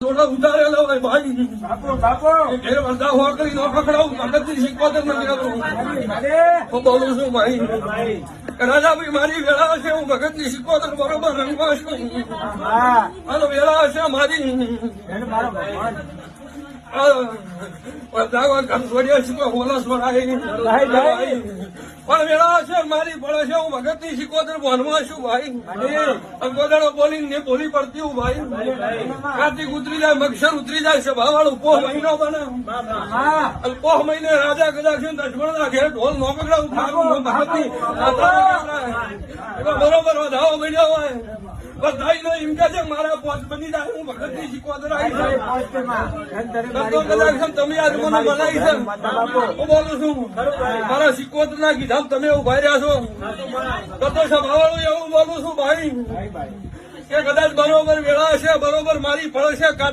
થોડો ઉતારેલો હોય ભાઈ બાપો ઘેર વરદા હોકરી નો પકડાવું ભગતની શીખવાતર નથી કરું હું બોલું છું ભાઈ રાજાભાઈ મારી વેળા હશે હું ભગતની શીખવાતર બરોબર રંગમાં છું અને વેળા હશે મારી પણ વેળા હશે મારી પડે છે હું ભગતની શીખવાતર બોનમાં છું ભાઈ ગોદાડો બોલીને ને બોલી પડતી હું ભાઈ કાર્તિક ઉતરી જાય મક્ષર ઉતરી જાય સભા વાળું પોહ મહિનો બને અને પોહ મહિને રાજા કદાચ છે દશમણ ના ઘેર ઢોલ નો પકડાવું ખારું ભગતની બરોબર વધાવો મળ્યો હોય બધાઈ નો એમ કે છે મારા પોત બની જાય હું ભગતની શીખવાતર આવી છે તમે આજ મને મનાઈ છે હું બોલું છું મારા શીખવાતર ના કીધા તમે ઉભા રહ્યા છો તો સભાવાળું એવું બોલું છું ભાઈ કે કદાચ બરોબર વેળા છે બરોબર મારી ફળ છે